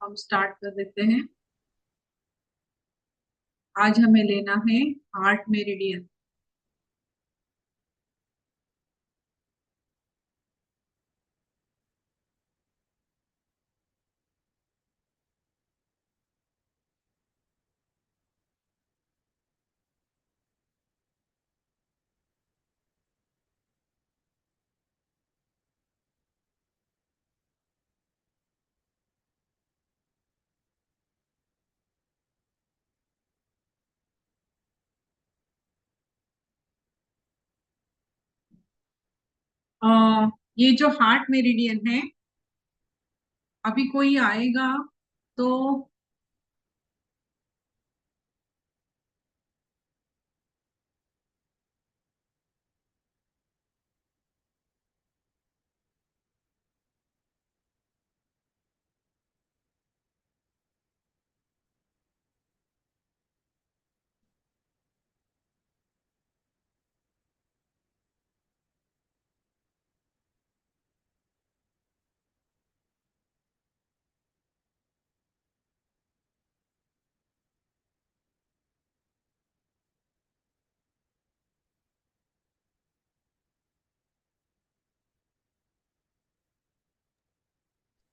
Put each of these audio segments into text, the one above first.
हम स्टार्ट कर देते हैं। आज हमें लेना है हार्ट मेरिडियन। अ, ये जो हार्ट मेरिडियन है, अभी कोई आएगा तो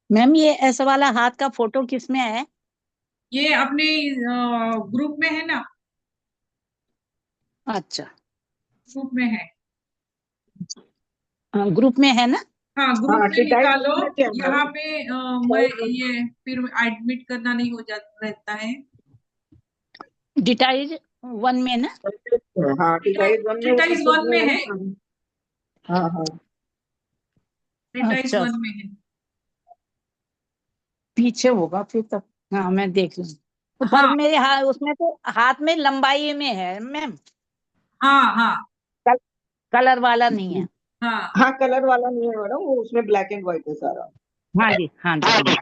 मैम, ये ऐसा वाला हाथ का फोटो किसमें है? ये अपने ग्रुप में है ना। अच्छा। ग्रुप में है। ग्रुप में है ना? हाँ, ग्रुप हाँ, में डिटाइल निकालो। में क्या है यहाँ मैडम? पे मैं ये फिर एडमिट करना नहीं हो जाता रहता है। डिटाइज 1 में ना? हाँ, डिटाइल वन में वो डिटाइज पीछे वन जो में है है। ना। हाँ हाँ। डिटाइज अच्छा, वन में है। पीछे होगा फिर तो। हाँ, मैं देख लूँ। तो पर हाँ मेरे हाथ उसमें तो हाथ में लंबाई में है मैम। हाँ हाँ कल, कलर वाला नहीं है। हाँ हाँ, कलर वाला नहीं है मैडम, वो उसमें ब्लैक एंड व्हाइट है सारा। हाँ जी, हाँ जी।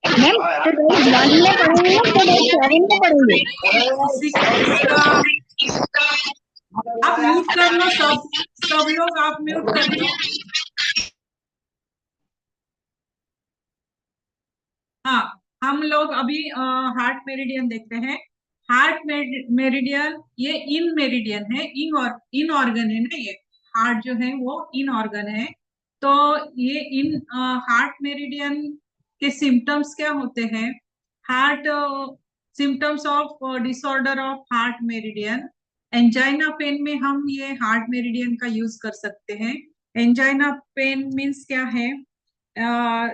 मैम, डिटाइज 1 में पढ़ेंगे या डिटाइज 7 में पढ़ेंगे? इसी इसका आप म्यूट कर लो। सब लोग आप म्यूट कर लो। हाँ, हम लोग अभी हार्ट मेरिडियन देखते हैं। हार्ट मेरिडियन ये इन मेरिडियन है। इन ऑर्गन है ना ये। हार्ट जो है वो इन ऑर्गन है। तो ये इन हार्ट मेरिडियन के सिम्टम्स क्या होते हैं? Heart symptoms of disorder of heart meridian. Angina pain में हम ये हार्ट मेरिडियन का यूज कर सकते हैं। एंजाइना पेन मीन्स क्या है?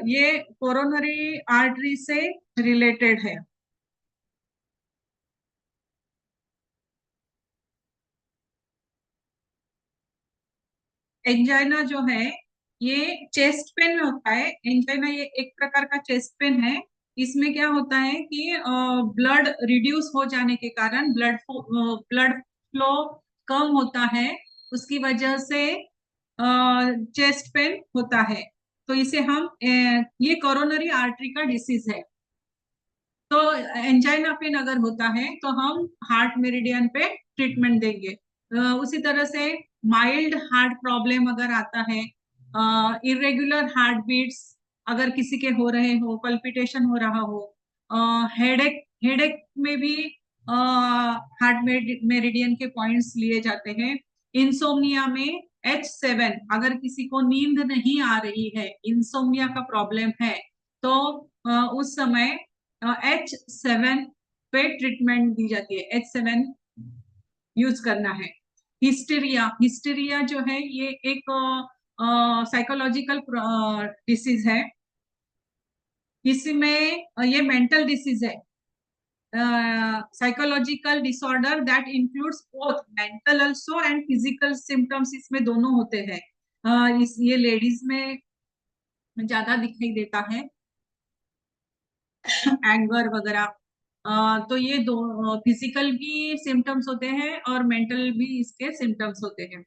ये कोरोनरी आर्टरी से रिलेटेड है। एंजाइना जो है ये चेस्ट पेन में होता है। एंजाइना ये एक प्रकार का चेस्ट पेन है। इसमें क्या होता है कि ब्लड रिड्यूस हो जाने के कारण ब्लड फ्लो कम होता है। उसकी वजह से चेस्ट पेन होता है। तो इसे हम ये कोरोनरी आर्टरी का डिसीज है। तो एंजाइना पेन अगर होता है तो हम हार्ट मेरिडियन पे ट्रीटमेंट देंगे। उसी तरह से माइल्ड हार्ट प्रॉब्लम अगर आता है, इरेगुलर हार्ट बीट्स अगर किसी के हो रहे हो, पल्पिटेशन हो रहा हो, हेडेक हेडेक में भी हार्ट मेरिडियन के पॉइंट्स लिए जाते हैं। इंसोम्निया में H7 अगर किसी को नींद नहीं आ रही है, इंसोम्निया का प्रॉब्लम है, तो उस समय H7 पे ट्रीटमेंट दी जाती है। H7 यूज करना है। हिस्टीरिया हिस्टीरिया जो है ये एक साइकोलॉजिकल डिसीज है। इसमें ये मेंटल डिसीज है। Psychological disorder that includes both mental also and physical symptoms, इसमें दोनों होते हैं। इस ये लेडीज में ज्यादा दिखाई देता है, एंगर वगैरह। तो ये दो फिजिकल भी सिम्टम्स होते हैं और मेंटल भी इसके सिम्टम्स होते हैं।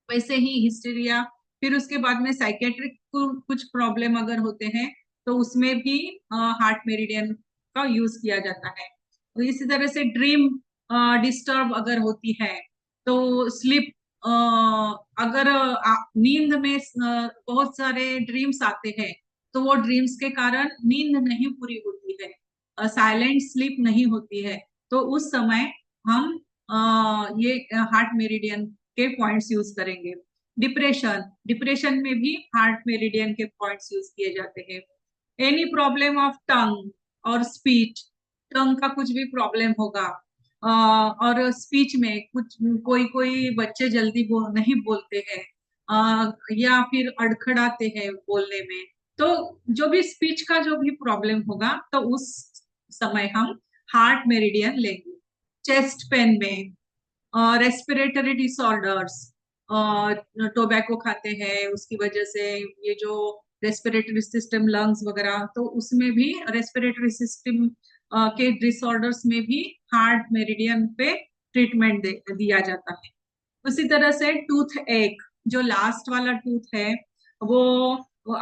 वैसे ही हिस्टीरिया। फिर उसके बाद में साइकेट्रिक कुछ प्रॉब्लम अगर होते हैं तो उसमें भी हार्ट मेरिडियन का यूज किया जाता है। तो इसी तरह से ड्रीम डिस्टर्ब अगर होती है तो स्लीप अगर नींद में बहुत सारे ड्रीम्स आते हैं, तो वो ड्रीम्स के कारण नींद नहीं पूरी होती है, साइलेंट स्लीप नहीं होती है, तो उस समय हम ये हार्ट मेरिडियन के पॉइंट्स यूज करेंगे। डिप्रेशन, डिप्रेशन में भी हार्ट मेरिडियन के पॉइंट्स यूज किए जाते हैं। एनी प्रॉब्लम ऑफ टंग और स्पीच, टंग का कुछ भी प्रॉब्लम होगा, और स्पीच में कुछ कोई कोई बच्चे जल्दी नहीं बोलते हैं, या फिर अड़खड़ाते हैं बोलने में, तो जो भी स्पीच का जो भी प्रॉब्लम होगा, तो उस समय हम हार्ट मेरिडियन लेंगे। चेस्ट पेन में, रेस्पिरेटरी डिसऑर्डर्स, टोबैको खाते हैं उसकी वजह से ये जो रेस्पिरेटरी सिस्टम, लंग्स वगैरह, तो उसमें भी रेस्पिरेटरी सिस्टम के डिसऑर्डर्स में भी हार्ट मेरिडियन पे ट्रीटमेंट दिया जाता है। उसी तरह से टूथ एक, जो लास्ट वाला टूथ है, वो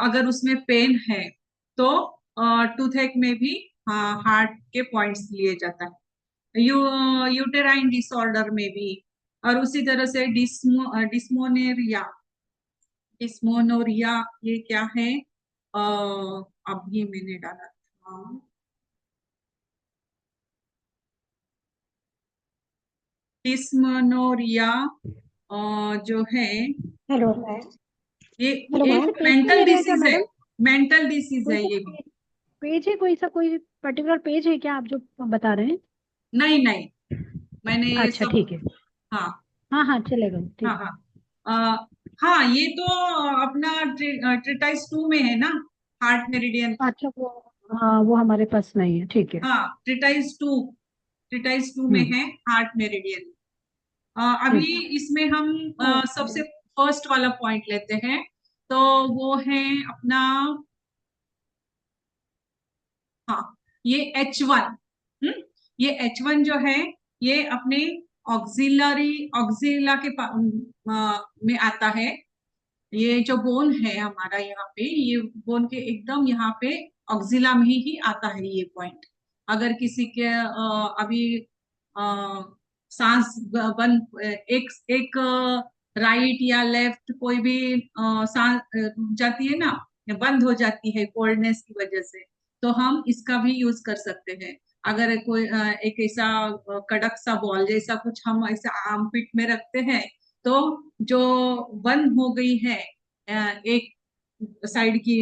अगर उसमें पेन है, तो टूथ एक में भी हार्ट के पॉइंट्स लिए जाता है। यूटेराइन डिसऑर्डर में भी, और उसी तरह से डिस्मोनेरिया, डिस्मोनोरिया ये क्या है, अब ये मैंने डाला था, डिस्मोनोरिया जो है, हेलो। ये हेलो एक मैम, पेज नहीं मेंटल ले रहे हैं क्या डिसीज है, मैडम? मेंटल डिसीज कोई है सा ये भी। पेज है, कोई सा कोई पर्टिकुलर पेज है क्या आप जो बता रहे हैं? नहीं नहीं, मैंने ये अच्छा सब, ठीक है। हाँ हाँ हाँ, चलेगा, हाँ ठीक। हाँ, हाँ ये तो अपना ट्रिटाइज 2 में है ना, हार्ट मेरिडियन। अच्छा वो, हाँ वो हमारे पास नहीं है, ठीक है। हाँ ट्रिटाइज टू में हम्म। है हार्ट मेरिडियन। अभी ठीक है। इसमें हम ओके। सबसे फर्स्ट वाला पॉइंट लेते हैं, तो वो है अपना, हाँ, ये H1। ये H1 जो है, ये अपने ऑक्सिला के में आता है। ये जो बोन है हमारा यहाँ पे, ये बोन के एकदम यहाँ पे ऑक्सिला में ही आता है ये पॉइंट। अगर किसी के अभी अ, सांस बंद, एक एक राइट या लेफ्ट कोई भी सांस रुक जाती है ना, या बंद हो जाती है कोल्डनेस की वजह से, तो हम इसका भी यूज कर सकते हैं। अगर कोई एक ऐसा कड़क सा बॉल जैसा कुछ हम ऐसा आर्म पिट में रखते हैं, तो जो बंद हो गई है एक साइड की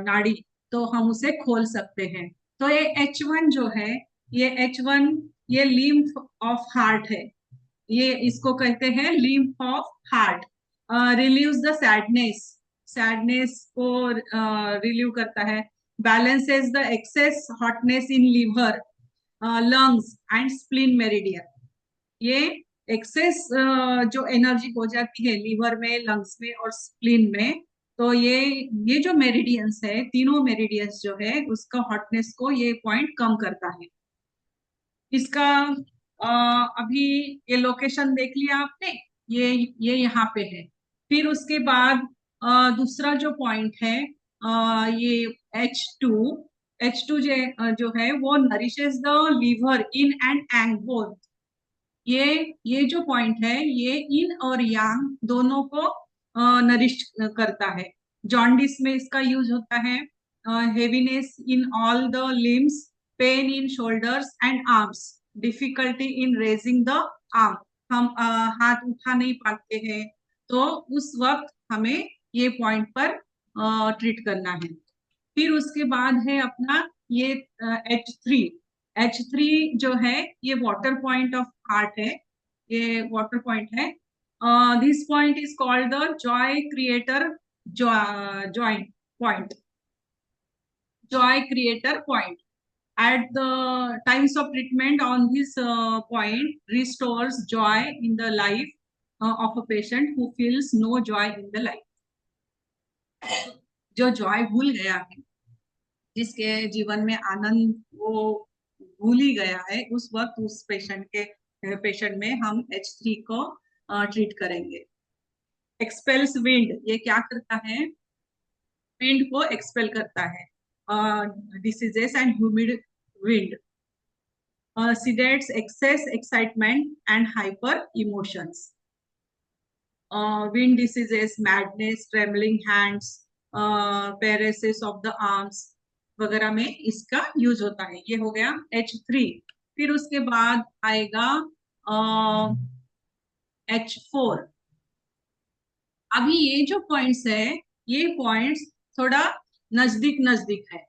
नाड़ी, तो हम उसे खोल सकते हैं। तो ये H1 जो है, ये H1, ये लिम्फ ऑफ हार्ट है, ये इसको कहते हैं lymph of heart. Relieves the sadness, sadness को रिलीव करता है। Balances the excess hotness in liver, lungs and spleen meridian. ये एक्सेस जो एनर्जी हो जाती है लीवर में, लंग्स में और स्प्लीन में, तो ये जो मेरिडियंस है, तीनों मेरिडियंस जो है, उसका हॉटनेस को ये पॉइंट कम करता है। इसका अभी ये लोकेशन देख लिया आपने, ये यहाँ पे है। फिर उसके बाद दूसरा जो पॉइंट है, ये H2, H2 जो है वो nourishes the liver yin and yang both. ये जो पॉइंट है, ये इन और यांग दोनों को नरिश करता है। जॉन्डिस में इसका यूज होता है। Heaviness in all the limbs, pain in shoulders and arms, difficulty in raising the arm, हम हाथ उठा नहीं पाते हैं, तो उस वक्त हमें ये पॉइंट पर ट्रीट करना है। फिर उसके बाद है अपना ये H3। H3 जो है, ये वाटर पॉइंट ऑफ हार्ट है, ये वाटर पॉइंट है। This point is called the Joy creator joint point, Joy creator point. At the times of treatment on this point restores joy in the life of a patient who feels no joy in the life। जो Joy भूल गया है, जिसके जीवन में आनंद वो भूल ही गया है, उस वक्त उस पेशेंट में हम H3 को ट्रीट करेंगे। एक्सपेल्स विंड, ये क्या करता है, विंड को एक्सपेल करता है, diseases and humid wind, sedates excess excitement and hyper emotions। Wind diseases, madness, trembling hands, paresis of the arms वगैरह में इसका यूज होता है। ये हो गया H3। फिर उसके बाद आएगा H4। अभी ये जो पॉइंट्स है, ये पॉइंट्स थोड़ा नजदीक नजदीक है,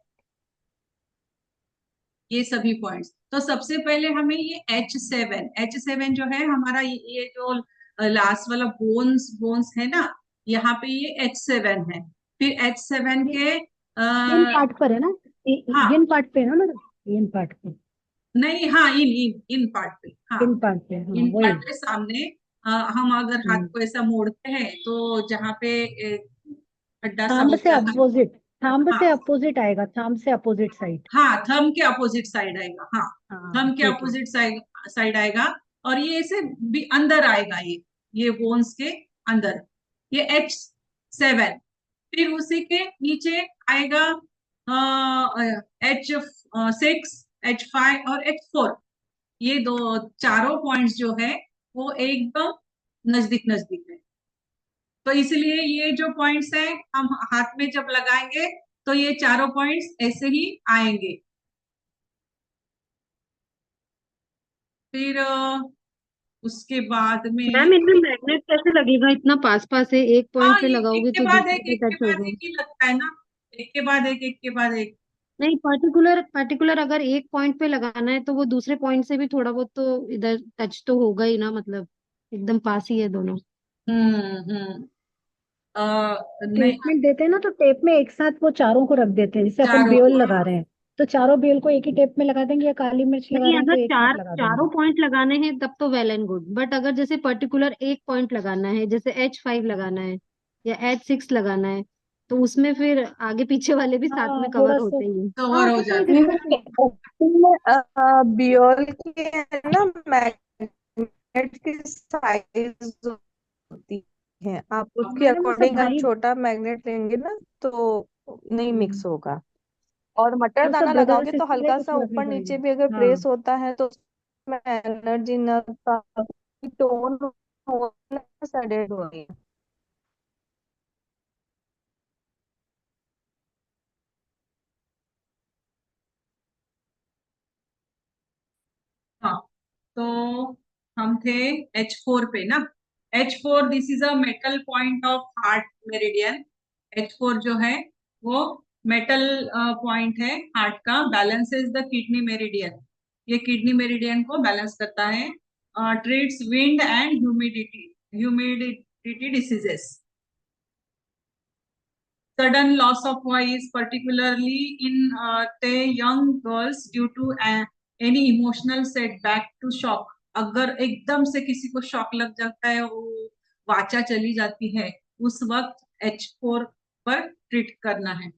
ये सभी पॉइंट्स। तो सबसे पहले हमें ये H7 जो है हमारा, ये जो लास्ट वाला बोन्स बोन्स है ना, यहाँ पे ये H7 है। फिर H7 के इन पार्ट पर है ना, हाँ, इन पार्ट पे है ना मैडम, इन पार्ट पे, नहीं, हाँ, इन इन इन पार्ट पे, हाँ, इन पार्ट पे, हाँ इन वही। पार्ट पे सामने। हम अगर हाथ हम्म। को ऐसा मोड़ते हैं तो जहाँ पे खड्डा सा थंब हो से जाता है। अपोजिट, थंब हाँ, से अपोजिट आएगा, थंब से अपोजिट साइड। हाँ, थंब के अपोजिट साइड आएगा, हाँ, हाँ थंब के ठीक है। अपोजिट साइड साइड आएगा। और ये ऐसे भी अंदर आएगा, ये बोन्स के अंदर, ये H7। फिर उसी के नीचे आएगा H6, H5 और H4। ये दो चारों पॉइंट्स जो है वो एकदम नजदीक नजदीक है। तो इसलिए ये जो पॉइंट्स है, हम हाथ में जब लगाएंगे तो ये चारों पॉइंट्स ऐसे ही आएंगे। फिर उसके बाद में, मैम इनमें मैग्नेट कैसे लगेगा? इतना पास पास है, एक हाँ, पॉइंट पे ये लगाओगे तो दूसरे पे एक के टच बाद होगा। एक ही लगता है ना, एक के बाद एक के बाद एक। नहीं, पर्टिकुलर पर्टिकुलर अगर एक पॉइंट पे लगाना है तो वो दूसरे पॉइंट से भी थोड़ा बहुत तो इधर टच तो होगा ही ना, मतलब एकदम पास ही है दोनों। हम्म। नहीं, टेप में देते हैं ना, तो टेप में एक साथ वो चारों को रख देते हैं, जैसे अपन चारों बेल को, लगा रहे हैं, तो चारों बेल को एक ही टेप में लगा देंगे, या काली मिर्च लगा नहीं, रहे हैं अगर तो एक साथ लगा चारों देंगे। पॉइंट लगाने हैं तब तो वेल एंड गुड, बट अगर जैसे पर्टिकुलर एक पॉइंट लगाना है, जैसे H5 लगाना है या H6 लगाना है, तो उसमें फिर आगे पीछे वाले भी साथ हाँ में कवर थोड़ा सा। होते ही हैं। कवर हाँ हो तो कोई जाते हैं। दिक्कत नहीं। बियोल के है ना, मैग्नेट की साइज होती है, आप उसके मैडम वो सब अकॉर्डिंग आप भाई, छोटा मैग्नेट लेंगे ना तो नहीं मिक्स होगा। और मटर वो सब दाना ब्रदर लगाओगे तो सिस्टर है, हल्का कुछ सा फर्क नहीं ऊपर नीचे भी अगर पड़ेगा। हाँ। प्रेस होता है तो उसमें एनर्जी न टोन हो सडेड हो रही है। हाँ, तो हम थे H4 पे ना। H4, this is a metal point of heart meridian. H4 जो है वो मेटल पॉइंट है हार्ट का, बैलेंसेस द किडनी मेरिडियन। ये किडनी मेरिडियन को बैलेंस करता है। Treats wind and humidity diseases. Sudden loss of voice, particularly in the young girls due to any emotional setback to shock। अगर एकदम से किसी को शॉक लग जाता है, वो वाचा चली जाती है, उस वक्त H4 पर ट्रीट करना है।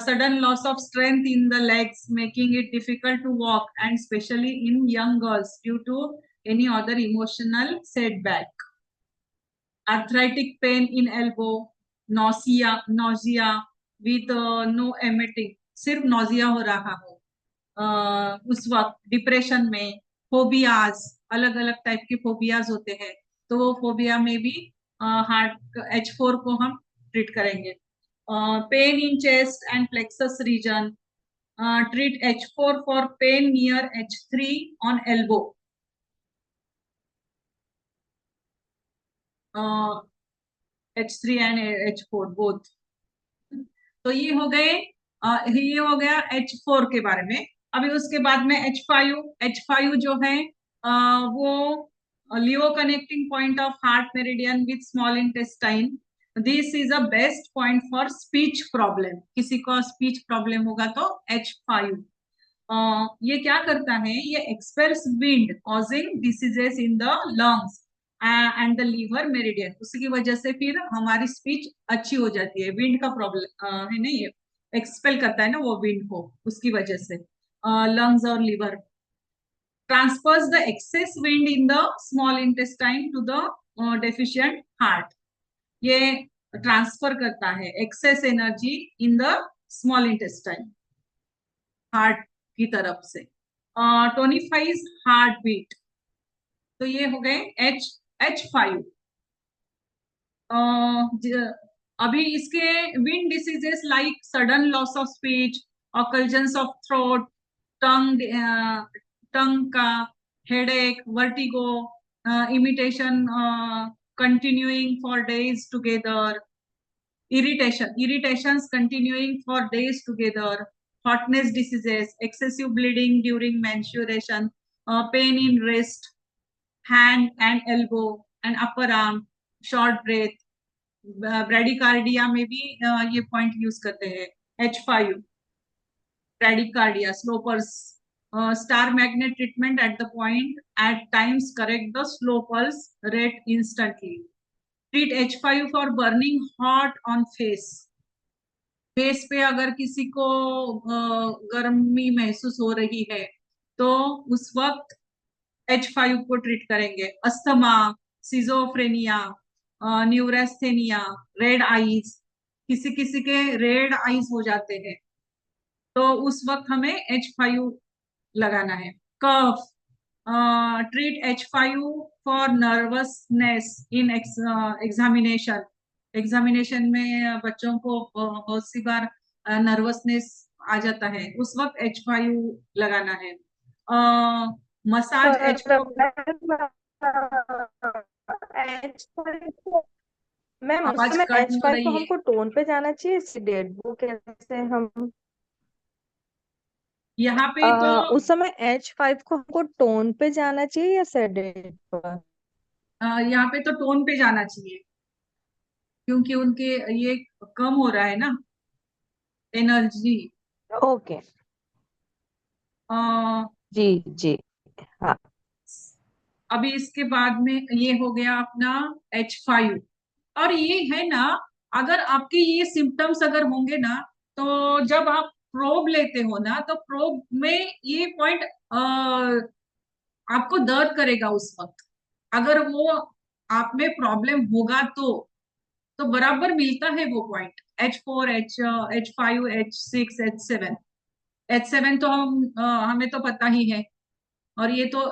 Sudden loss of strength in the legs, making it difficult to walk, and especially in young girls due to any other emotional setback। arthritic pain in elbow, nausea with no emitting, सिर्फ nausea हो रहा हो उस वक्त, depression में, phobias, अलग अलग type के फोबियाज होते हैं, तो वो फोबिया में भी हार्ट H4 को हम ट्रीट करेंगे। Pain in chest and plexus region, treat H4 for pain near H3 on elbow. H3 and H4 both. तो ये हो गया H4 के बारे में। अभी उसके बाद में H5 जो है वो लियो connecting point of heart meridian with small intestine. This is a best point for speech problem. किसी को स्पीच प्रॉब्लम होगा तो H5। ये क्या करता है, ये expels wind causing diseases in the lungs and the liver meridian. उसकी वजह से फिर हमारी स्पीच अच्छी हो जाती है। विंड का प्रॉब्लम है ना, ये एक्सपेल करता है ना वो विंड को, उसकी वजह से लंग्स और liver. Transfers the excess wind in the small intestine to the deficient heart. ये ट्रांसफर करता है excess energy in the small intestine heart की तरफ से। Tonifies heart beat. तो ये हो गए H5। अभी इसके wind diseases like sudden loss of speech, occlusions of throat, tongue tongue का headache, vertigo, imitation continuing for days together, irritations continuing for days together, hotness diseases, excessive bleeding during menstruation, pain in wrist, hand and elbow and upper arm, short breath, bradycardia में भी ये point use करते हैं. H5 bradycardia, स्लोपर्स, star magnet treatment at the point, at times correct the slow pulse rate instantly. Treat H5 for burning hot on face. Face पे अगर किसी को गर्मी महसूस हो रही है तो उस वक्त H5 को ट्रीट करेंगे. अस्थमा, सिजोफ्रेनिया, न्यूरेस्थेनिया, रेड आईज, किसी किसी के रेड आईज हो जाते हैं तो उस वक्त हमें H5 लगाना है. Cough, treat H5 for nervousness in examination. Examination में बच्चों को बहुत सी बार नर्वसनेस आ जाता है, उस वक्त H5 लगाना है. मसाज मैम उस आवाज समय कट हो H5 को रही है. हमको टोन पे जाना चाहिए सेडेट, वो कैसे हम यहाँ पे तो उस समय H5 को हमको टोन पे जाना चाहिए या सेडेट पर? यहाँ पे तो टोन पे जाना चाहिए क्योंकि उनके ये कम हो रहा है ना एनर्जी. ओके जी जी हाँ. अभी इसके बाद में ये हो गया अपना H5. और ये है ना, अगर आपके ये सिम्टम्स अगर होंगे ना तो जब आप प्रोब लेते हो ना तो प्रोब में ये पॉइंट आपको दर्द करेगा उस वक्त. अगर वो आप में प्रॉब्लम होगा तो बराबर मिलता है वो point. H4, H5, H6, H7. H7 तो हमें तो पता ही है. और ये तो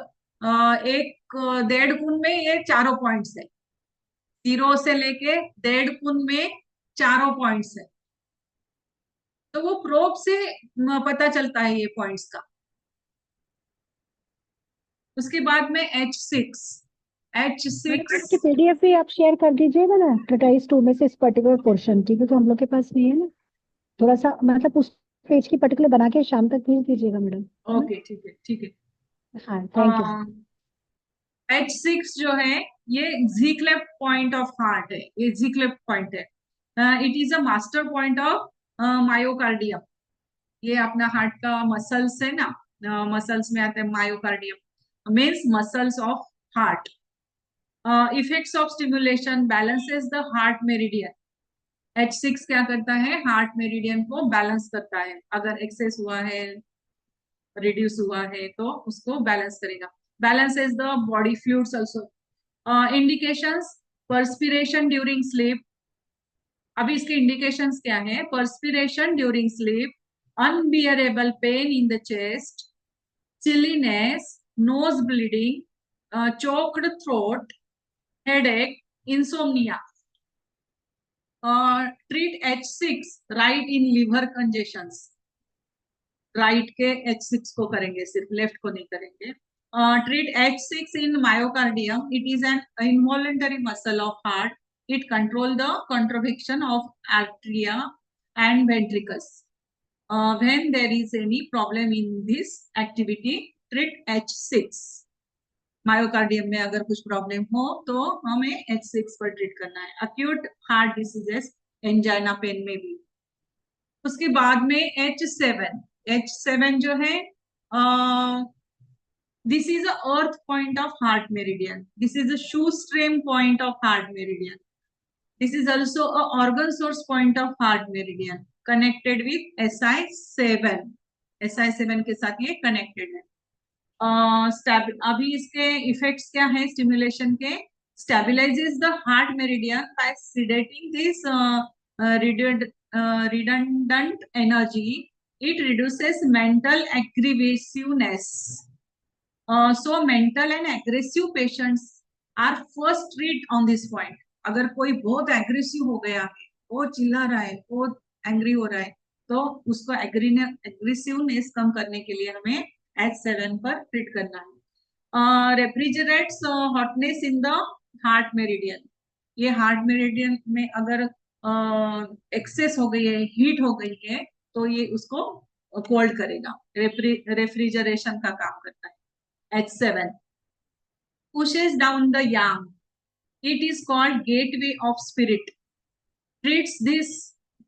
एक डेढ़ गुण में ये चारों पॉइंट्स है. 0 से लेके डेढ़ गुण में चारों पॉइंट्स है. तो वो प्रोब से पता चलता है ये पॉइंट्स का. उसके बाद में H6. की पीडीएफ भी आप शेयर कर दीजिएगा ना एक्सरसाइज 2 में से इस पर्टिकुलर पोर्शन की, क्योंकि हम लोग के पास नहीं है ना. थोड़ा सा मतलब उस पेज की पर्टिकुलर बना के शाम तक भेज दीजिएगा मैडम. ओके ठीक है ठीक है. हाँ थैंक यू. H6 जो है ये झिकलेफ्ट पॉइंट ऑफ हार्ट है. ये झिकलेफ्ट पॉइंट है. It is a master point of myocardium. ये अपना हार्ट का मसल्स है ना, मसल्स में आते हैं myocardium means muscles of heart. Effects of stimulation balances the heart meridian. H6 क्या करता है, हार्ट मेरिडियन को बैलेंस करता है. अगर एक्सेस हुआ है, रिड्यूस हुआ है तो उसको बैलेंस करेगा. Balances the body fluids also. Indications, perspiration during sleep. अभी इसके इंडिकेशंस क्या है? Perspiration during sleep, unbearable pain in the chest, chilliness, nose bleeding, choked throat, headache, insomnia. Treat H6 right in liver congestions. Right के H6 को करेंगे, सिर्फ left को नहीं करेंगे. Treat H6 in myocardium. It is an involuntary muscle of heart. It control the contraction of atria and ventricles. When there is any problem in this activity, treat H6. Myocardium में अगर कुछ problem हो तो हमें H6 पर treat करना है. Acute heart diseases, angina pain में भी. उसके बाद में H7. H7 जो है this is a earth point of heart meridian. This is a shoestring point of heart meridian. This is also a organ source point of heart meridian connected with SI7. SI7 के साथ ये connected है. अभी इसके effects क्या है stimulation के? Stabilises the heart meridian by sedating this redundant energy. It reduces mental aggressiveness. So mental and aggressive patients are first treated on this point. अगर कोई बहुत एग्रेसिव हो गया है, वो चिल्ला रहा है, वो एंग्री हो रहा है, तो उसको एग्रेसिवनेस कम करने के लिए हमें H7 पर ट्रीट करना है। Refrigerates hotness in the heart meridian. ये हार्ट मेरिडियन में अगर एक्सेस हो गई है, हीट हो गई है, तो ये उसको कोल्ड करेगा। रेफ्रिजरेशन का काम करता है H7। pushes down the yang. It is called gateway of spirit. Treats this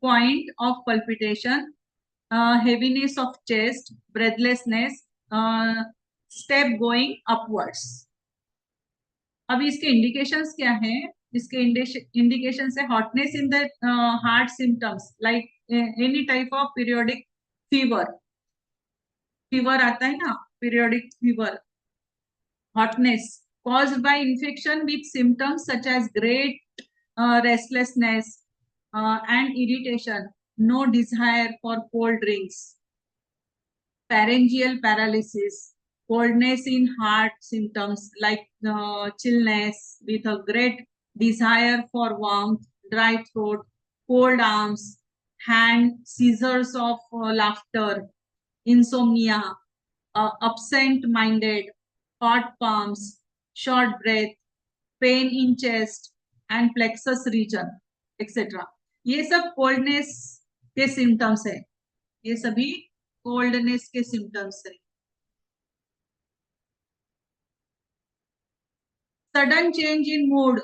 point of palpitation, heaviness of chest, breathlessness, step going upwards. अभी इसके इंडिकेशंस क्या है? इसके इंडिकेशन है hotness in the heart symptoms like any type of periodic fever. Fever आता है ना, periodic fever, hotness caused by infection with symptoms such as great restlessness and irritation, no desire for cold drinks, pharyngeal paralysis, coldness in heart symptoms like chillness with a great desire for warmth, dry throat, cold arms, hand, seizures of laughter, insomnia, absent-minded, hot palms, short breath, pain in chest and plexus region, etc. ये सब coldness के symptoms है। ये सभी coldness के symptoms है। Sudden change in mood,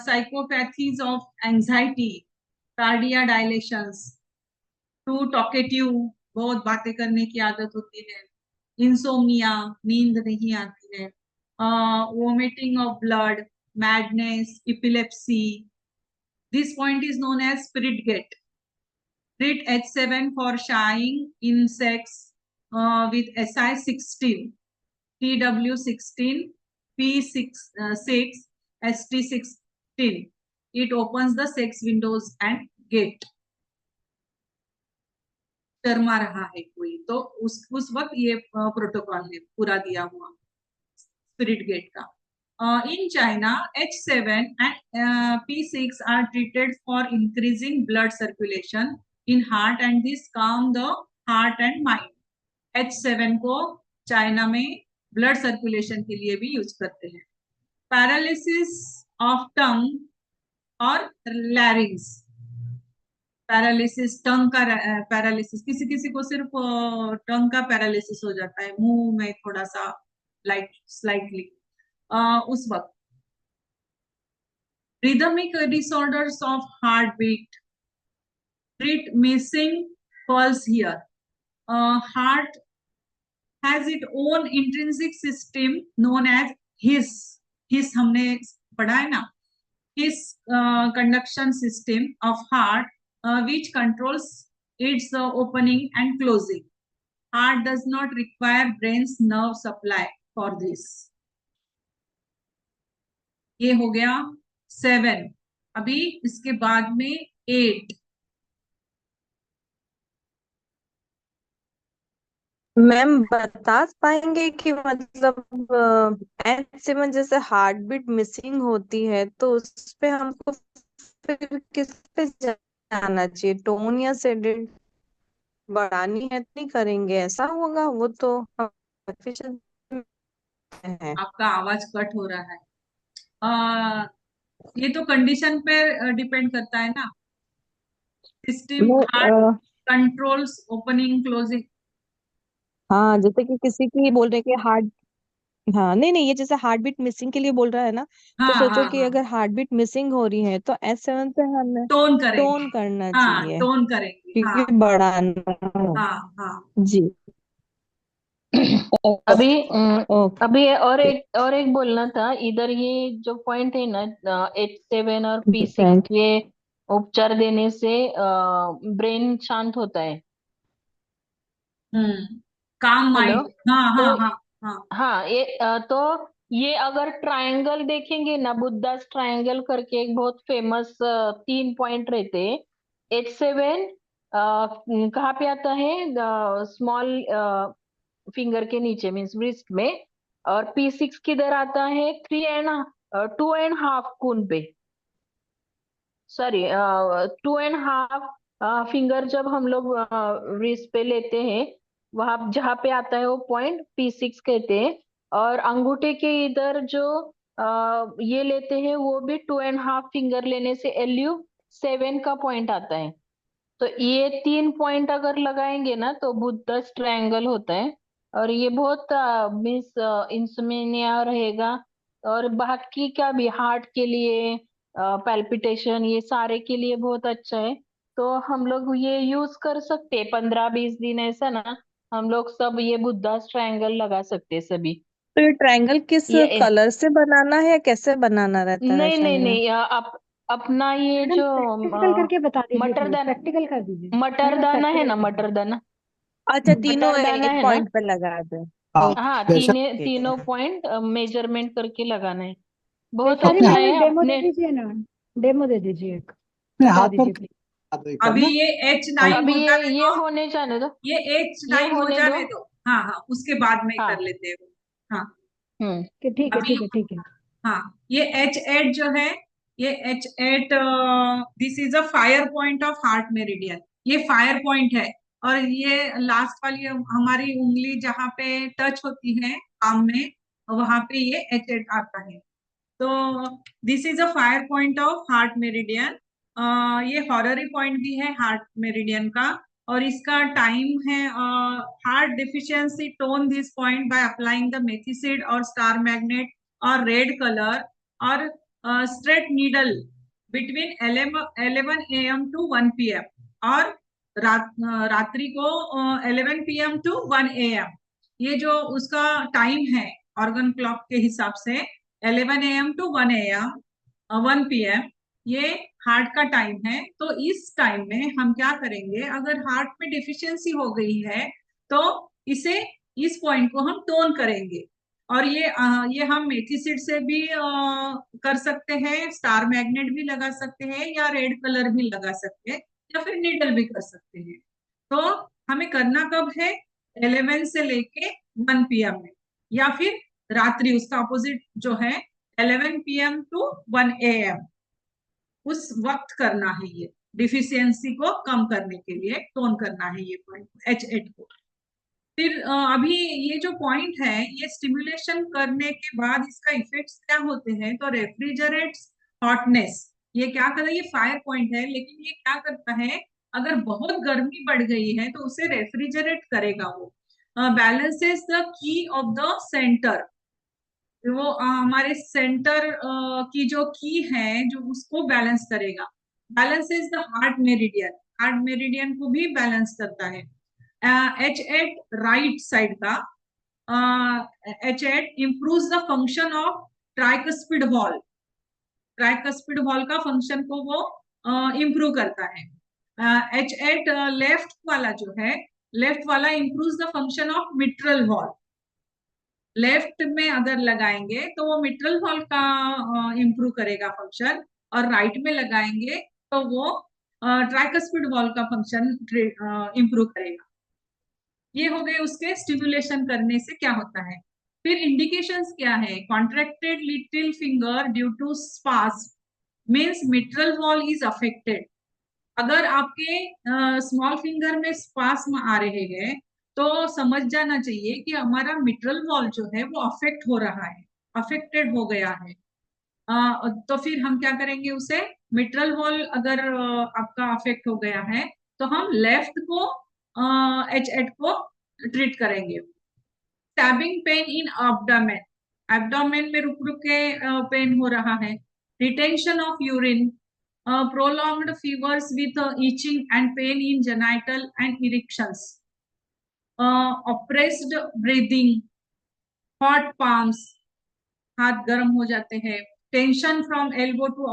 psychopathies of anxiety, cardia dilations, too talkative, बहुत बातें करने की आदत होती है, इंसोमिया, नींद नहीं आती है, vomiting of blood, madness, epilepsy. This point is known as spirit gate. Treat H7 for shying in sex with SI16, TW16, P6, ST16. It opens the sex windows and gate. Sharma रहा है कोई तो उस वक्त ये प्रोटोकॉल है पूरा दिया हुआ स्पिरिट गेट का। In China, H7 and P6 are treated for increasing blood circulation in heart and this calm the heart and mind. H7 को चाइना में ब्लड सर्कुलेशन के लिए भी यूज करते हैं। पैरालिसिस ऑफ टंग और लैरिंग्स। पैरालिसिस, टंग का पैरालिसिस, किसी किसी को सिर्फ टंग का पैरालिसिस हो जाता है, मुंह में थोड़ा सा स्लाइटली उस वक्त। Rhythmic disorders of heart beat, treat missing pulse here. Heart has its own intrinsic system known as his. His हमने पढ़ा है ना, his conduction system of heart which controls its opening and closing. Heart does not require brain's nerve supply for this. ये हो गया 7। अभी इसके बाद में 8। मैम बता पाएंगे कि मतलब H7 जैसे हार्ट बीट मिसिंग होती है तो उस पे हमको फिर किस पे जाना चाहिए, टोन या सेडेट बढ़ानी है नहीं करेंगे ऐसा होगा, वो तो efficient है। आपका आवाज कट हो रहा है। ये तो कंडीशन पे डिपेंड करता है ना। System heart controls opening closing. हाँ जैसे कि किसी की बोल रहे कि हार्ट, हाँ नहीं नहीं, ये जैसे हार्ट बीट मिसिंग के लिए बोल रहा है ना, तो हाँ सोचो हाँ कि हाँ, अगर हार्ट बीट मिसिंग हो रही है तो H7 से हमें टोन करेंगे। टोन करना हाँ, चाहिए टोन करेंगे। हाँ क्योंकि बढ़ाना हो। हाँ हाँ। जी अभी ओके। अभी और एक बोलना था इधर, ये जो पॉइंट है ना H7 और P6, थैंक ये उपचार देने से ब्रेन शांत होता है। काम हेलो। माइंड। हाँ हाँ तो हाँ हाँ। हाँ, तो ये अगर ट्रायंगल देखेंगे ना, बुद्धास ट्रायंगल करके एक बहुत फेमस 3 पॉइंट रहते हैं। H7 कहाँ पे आता है? स्मॉल फिंगर के नीचे, मीन्स रिस्ट में। और P6 किधर आता है? 2.5 खून पे। सॉरी 2.5 फिंगर जब हम लोग रिस्ट पे लेते हैं, वहां जहाँ पे आता है वो पॉइंट P6 कहते हैं। और अंगूठे के इधर जो ये लेते हैं वो भी 2.5 फिंगर लेने से LU7 का पॉइंट आता है। तो ये 3 पॉइंट अगर लगाएंगे ना तो बुद्धस ट्रायंगल होता है। और ये बहुत मीन्स इंसोम्निया रहेगा। और बाकी का भी हार्ट के लिए, पैल्पिटेशन, ये सारे के लिए बहुत अच्छा है। तो हम लोग ये यूज कर सकते हैं 15-20 दिन ऐसा ना। हम लोग सब ये बुद्धास ट्रायंगल लगा सकते हैं सभी। तो ये ट्रायंगल किस ये कलर से बनाना है या कैसे बनाना रहता है नहीं नहीं शाइना? नहीं, अपना ये मैडम जो प्रैक्टिकल करके बता दीजिए, मटर प्लीज दाना, प्रैक्टिकल कर दीजिए। मटर मेरे को दाना है प्रैक्टिकल ना, करना है। मटर दाना। अच्छा, तीनों मटर दाना एक है ना। पॉइंट पे लगा दे। हाँ, हाँ, जैसा तीनों पॉइंट मेजरमेंट करके लगाना है। बहुत वैशाली अच्छा अपने मैडम है एक डेमो दे अपने। दीजिए ना, डेमो दे दीजिए एक, अपने बता हाथ पर दीजिए प्लीज। अभी करना। ये H9 अभी हो ये जाने ये दो, होने जाने दो। ये ये H9 हो होने दो। जाने दो। हाँ हाँ, उसके बाद में कर हाँ। लेते हैं वो। हाँ हम्म। कि ठीक है अभी, ठीक है ठीक है। हाँ, ये H8 जो है, ये H8, this is a fire point of heart meridian. ये फायर पॉइंट है। और ये लास्ट वाली हमारी उंगली जहाँ पे टच होती है पाम में, वहां पे ये H8 आता है। तो this is a fire point of heart meridian. ये हॉररी पॉइंट भी है हार्ट मेरिडियन का। और इसका टाइम है, heart deficiency tone this point by applying the मेथिसिड और स्टार मैग्नेट और रेड कलर और straight needle between 11 AM to 1 PM। और रात्रि को 11 PM टू 1 AM। ये जो उसका टाइम है ऑर्गन क्लॉक के हिसाब से, 11 AM टू 1 AM, 1 PM, ये हार्ट का टाइम है। तो इस टाइम में हम क्या करेंगे, अगर हार्ट में डिफिशियंसी हो गई है तो इसे, इस पॉइंट को हम टोन करेंगे। और ये हम मेथिसिड से भी कर सकते हैं, स्टार मैग्नेट भी लगा सकते हैं, या रेड कलर भी लगा सकते हैं, या फिर नीडल भी कर सकते हैं। तो हमें करना कब है, 11 से लेके 1 PM में, या फिर रात्रि उसका अपोजिट जो है 11 PM टू 1 AM, उस वक्त करना है ये। डिफिशियंसी को कम करने के लिए टोन करना है ये पॉइंट H8 को। फिर अभी ये जो पॉइंट है, ये स्टिमुलेशन करने के बाद इसका इफेक्ट्स क्या होते हैं, तो रेफ्रिजरेट्स हॉटनेस। ये क्या करता है, ये फायर पॉइंट है, लेकिन ये क्या करता है, अगर बहुत गर्मी बढ़ गई है तो उसे रेफ्रिजरेट करेगा वो। Balances the key of the centre. वो हमारे सेंटर की जो की है, जो उसको बैलेंस करेगा। Balances the heart meridian, heart meridian को भी बैलेंस करता है। H8 राइट साइड का, H8 improves the function of tricuspid wall. Tricuspid wall का फंक्शन को वो इम्प्रूव करता है। H8 लेफ्ट वाला जो है, लेफ्ट वाला improves the function of mitral valve. Left में अगर लगाएंगे तो वो मिट्रल वॉल का इम्प्रूव करेगा फंक्शन, और राइट में लगाएंगे तो वो ट्राइकस्पिड वॉल का फंक्शन इम्प्रूव करेगा। ये हो गए उसके स्टिमुलेशन करने से क्या होता है। फिर इंडिकेशंस क्या है, contracted little finger due to spasm means mitral wall is affected. अगर आपके स्मॉल फिंगर में स्पास्म आ रहे हैं तो समझ जाना चाहिए कि हमारा मिट्रल वॉल जो है वो अफेक्ट हो रहा है, अफेक्टेड हो गया है। तो फिर हम क्या करेंगे उसे, मिट्रल वॉल अगर आपका अफेक्ट हो गया है तो हम लेफ्ट को H8 को ट्रीट करेंगे। Stabbing pain in abdomen, abdomen में रुक रुक के पेन हो रहा है। Retention of urine, prolonged fevers with itching and pain in genital and erections, oppressed breathing, hot palms, हाथ गर्म हो जाते हैं, tension from elbow to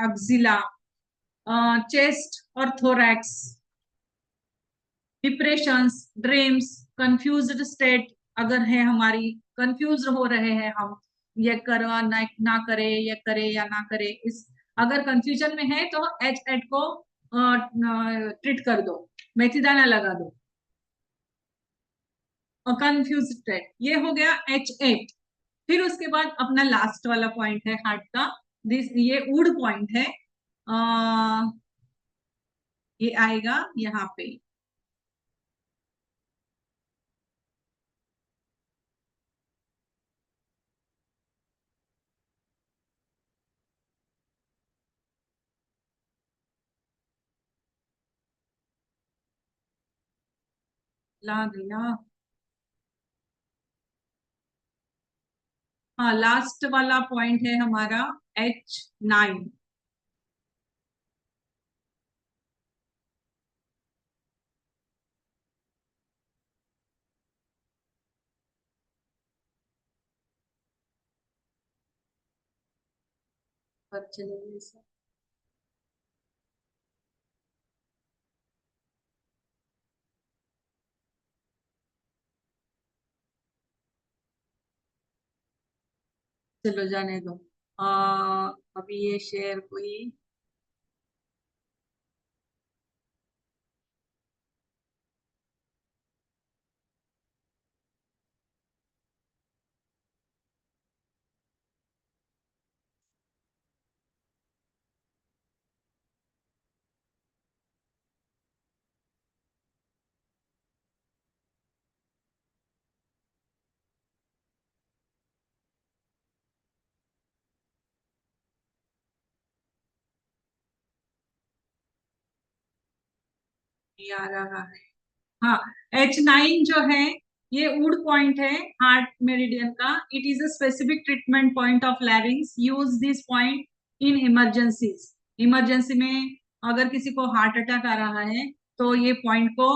axilla, chest और thorax, depressions, dreams, confused state अगर है हमारी, कंफ्यूज हो रहे हैं हम, ये करो ना करे, ये करे या ना करे, इस अगर कंफ्यूजन में है तो H8 को ट्रीट कर दो, मेथिदाना लगा दो। कंफ्यूज स्टेट, ये हो गया H8। फिर उसके बाद अपना लास्ट वाला पॉइंट है हार्ट का, दिस ये वुड पॉइंट है। ये आएगा यहाँ पे। ला गया। हाँ, लास्ट वाला पॉइंट है हमारा H9। पर चलेंगे सर। चलो जाने दो। अभी ये शेयर हुई। ये आ रहा है। हाँ, H9 जो है ये वुड पॉइंट है हार्ट मेरिडियन का। It is a specific treatment point of लैरिंग्स। Use this point in emergencies. Emergency में अगर किसी को हार्ट अटैक आ रहा है तो ये पॉइंट को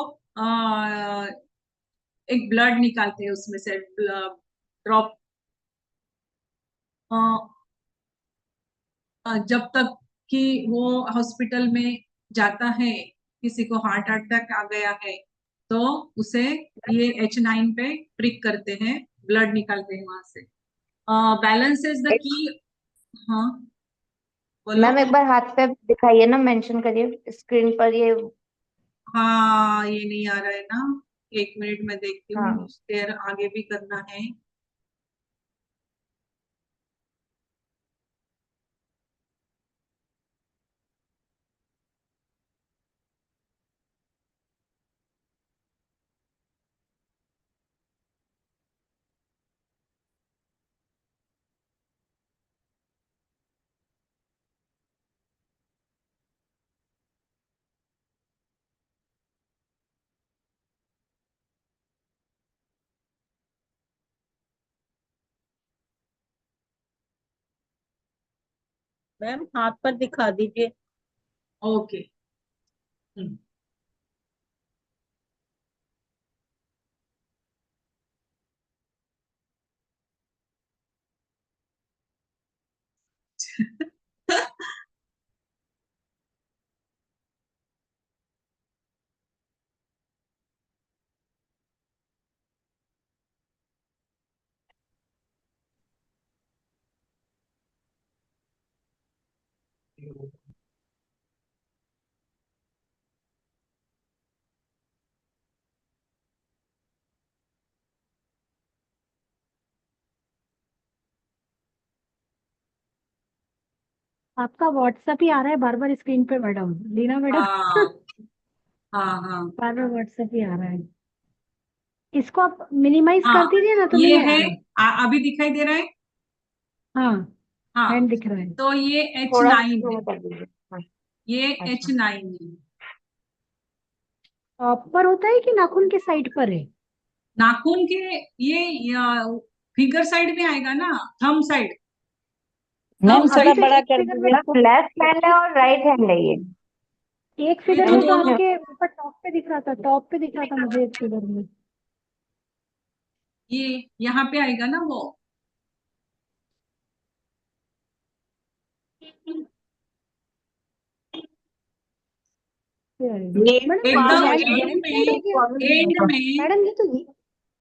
एक ब्लड निकालते हैं उसमें से ड्रॉप। जब तक कि वो हॉस्पिटल में जाता है, किसी को हार्ट अटैक आ गया है तो उसे ये H9 पे प्रिक करते हैं, ब्लड निकालते हैं वहां से। Balance is the key. हाँ बोलो। मैम एक बार हाथ पे दिखाइए ना, मेंशन करिए स्क्रीन पर ये। हाँ, ये नहीं आ रहा है ना। एक मिनट में देखती हूँ, हाँ शेयर आगे भी करना है। मैम हाथ पर दिखा दीजिए। ओके। आपका व्हाट्सएप ही आ रहा है बार बार स्क्रीन पे मैडम, लीना मैडम। हाँ हाँ हाँ। बार बार व्हाट्सएप ही आ रहा है। इसको आप मिनिमाइज हाँ, कर दीजिए ना, तो ये नहीं है। आएगा। अभी दिखाई दे रहा है। हाँ, हाँ, हैंड दिख रहा है। तो ये एच थोड़ा नाइन है। zoom कर दीजिए। हाँ, ये अच्छा। H9 है। टॉप पर होता है कि नाखून के साइड पर है? नाखून के ये फिगर साइड में आएगा ना, थंब साइड। मैम थंब थोड़ा अभी साइड। तो बड़ा एक कर फिगर में, दीजिए। मैम लेफ्ट हैंड है और राइट हैंड है ये। एक ये फिगर तो में तो दोनों। आपके ऊपर टॉप पे दिख रहा था, टॉप पे दिख रहा था मुझे एक फिगर में। ये यहाँ पे आएगा ना वो। ये मैडम ये तो एकदम palm हैंड है, एंड इंक्लूड हो में। गया। एंड में। मैडम ये तो